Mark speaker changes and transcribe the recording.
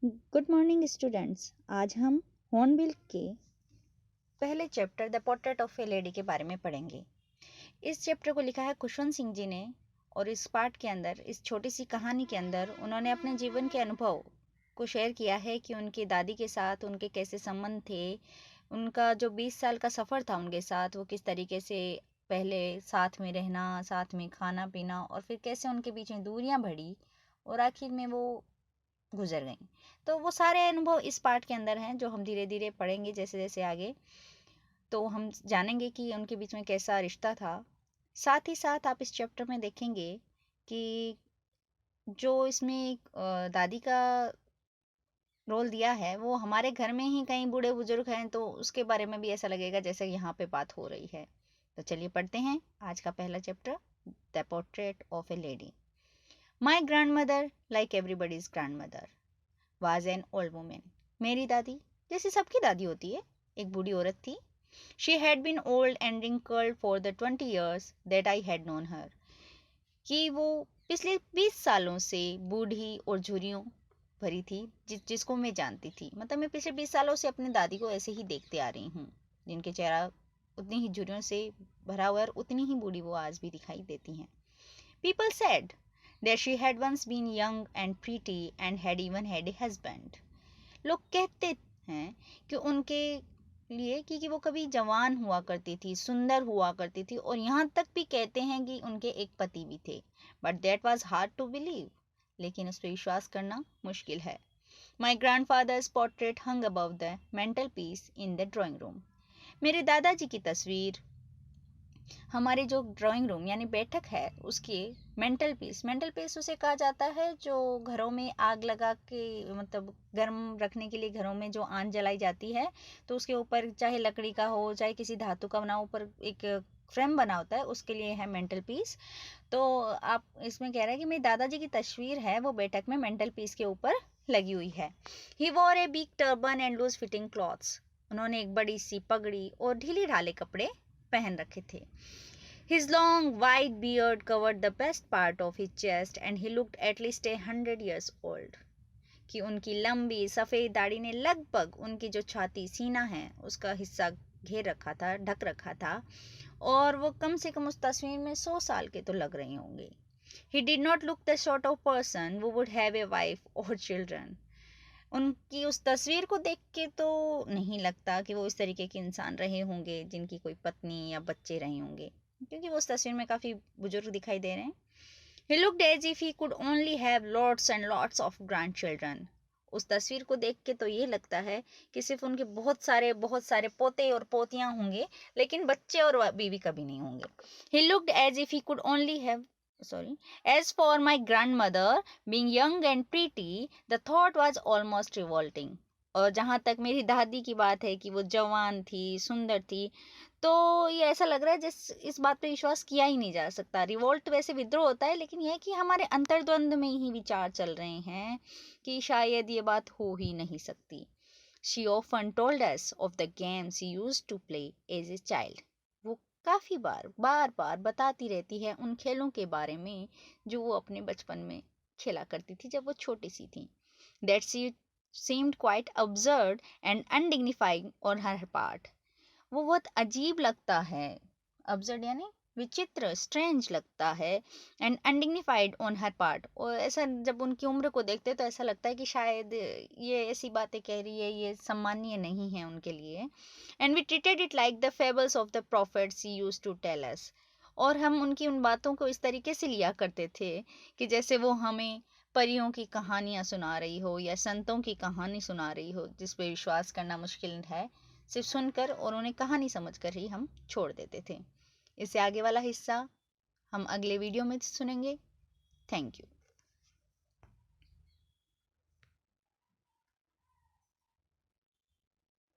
Speaker 1: Good morning students. आज हम hornbill के पहले chapter the portrait of A lady के बारे में पढ़ेंगे। इस चैप्टर को लिखा है खुशवंत सिंह जी ने, और इस पार्ट के अंदर, इस छोटी सी कहानी के अंदर, उन्होंने अपने जीवन के अनुभव को शेयर किया है कि उनकी दादी के साथ उनके कैसे संबंध थे, उनका जो 20 साल का सफ़र था उनके साथ, वो किस तरीके से पहले साथ में रहना, साथ में खाना पीना, और फिर कैसे उनके बीच में दूरियां बढ़ी और आखिर में वो गुजर गई। तो वो सारे अनुभव इस पार्ट के अंदर हैं जो हम धीरे धीरे पढ़ेंगे जैसे जैसे आगे, तो हम जानेंगे कि उनके बीच में कैसा रिश्ता था। साथ ही साथ आप इस चैप्टर में देखेंगे कि जो इसमें दादी का रोल दिया है वो हमारे घर में ही कई बूढ़े बुजुर्ग हैं, तो उसके बारे में भी ऐसा लगेगा जैसे यहाँ पे बात हो रही है। तो चलिए पढ़ते हैं आज का पहला chapter, the portrait of A lady. My grand mother, like everybody's grand mother, was an old women. मेरी दादी, जैसे सबकी दादी होती है, एक बूढ़ी औरत थी। She had been old and wrinkled for the 20 years that I had known her. कि वो पिछले 20 सालों से बूढ़ी और झुर्रियों भरी थी, जिसको मैं जानती थी। मतलब मैं पिछले 20 सालों से अपनी दादी को ऐसे ही देखते आ रही हूँ, जिनके चेहरा उतनी ही झुर्रियों से भरा हुआ है और उतनी ही बूढ़ी वो आज भी दिखाई देती हैं। People said that she had once been young and pretty and had even had a husband. लोग कहते हैं कि उनके लिए कि वो कभी जवान हुआ करती थी, सुंदर हुआ करती थी, और यहाँ तक भी कहते हैं कि उनके एक पति भी थे। But that was hard to believe. लेकिन उस पर विश्वास करना मुश्किल है। My grandfather's portrait hung above the mantelpiece in the drawing room. मेरे दादाजी की तस्वीर हमारे जो ड्राइंग रूम यानी बैठक है उसके मेंटल पीस उसे कहा जाता है, जो घरों में आग लगा के, मतलब गर्म रखने के लिए घरों में जो आंच जलाई जाती है, तो उसके ऊपर चाहे लकड़ी का हो चाहे किसी धातु का बना, ऊपर एक फ्रेम बना होता है, उसके लिए है मेंटल पीस। तो आप इसमें कह रहे हैं कि मेरे दादाजी की तस्वीर है वो बैठक में मेंटल पीस के ऊपर लगी हुई है। He wore a big turban and loose fitting clothes. उन्होंने एक बड़ी सी पगड़ी और ढीले ढाले कपड़े पहन रखे थे। His long white beard covered the best part of his chest and he looked at least 100 years old. कि उनकी लंबी सफ़ेद दाढ़ी ने लगभग उनकी जो छाती सीना है उसका हिस्सा घेर रखा था, ढक रखा था, और वो कम से कम उस तस्वीर में 100 साल के तो लग रहे होंगे। He did not look the sort of person who would have a wife or children. उनकी उस तस्वीर को देख के तो नहीं लगता कि वो इस तरीके के इंसान रहे होंगे जिनकी कोई पत्नी या बच्चे रहे होंगे, क्योंकि वो उस तस्वीर में काफ़ी बुजुर्ग दिखाई दे रहे हैं। He looked as if he could only have lots and lots of grandchildren. उस तस्वीर को देख के तो ये लगता है कि सिर्फ उनके बहुत सारे पोते और पोतियां होंगे, लेकिन बच्चे और बीवी कभी नहीं होंगे। He looked as if he could only have sorry. As for my grandmother being young and pretty, the thought was almost revolting. और जहाँ तक मेरी दादी की बात है कि वो जवान थी, सुंदर थी, तो ये ऐसा लग रहा है जिस इस बात पे विश्वास किया ही नहीं जा सकता। रिवोल्ट वैसे विद्रोह होता है, लेकिन यह है कि हमारे अंतर्द्वंद में ही विचार चल रहे हैं कि शायद ये बात हो ही नहीं सकती। She often told us of the games she used to play as a child. वो काफ़ी बार बार बताती रहती है उन खेलों के बारे में जो वो अपने बचपन में खेला करती थी जब वो छोटी सी थी। That she seemed quite absurd and undignified on her part. वो बहुत अजीब लगता है, absurd यानी विचित्र, स्ट्रेंज लगता है, and undignified on her part. और ऐसा जब उनकी उम्र को देखते तो ऐसा लगता है कि शायद ये ऐसी बातें कह रही है, ये सम्माननीय नहीं है उनके लिए। And we treated it like the fables of the prophets he used to tell us. और हम उनकी उन बातों को इस तरीके से लिया करते थे कि जैसे वो हमें परियों की कहानियाँ सुना रही हो या संतों की कहानी सुना रही हो, जिस पे विश्वास करना मुश्किल है। सिर्फ सुनकर और उन्हें कहानी समझकर ही हम छोड़ देते थे। इससे आगे वाला हिस्सा हम अगले वीडियो में सुनेंगे। Thank you.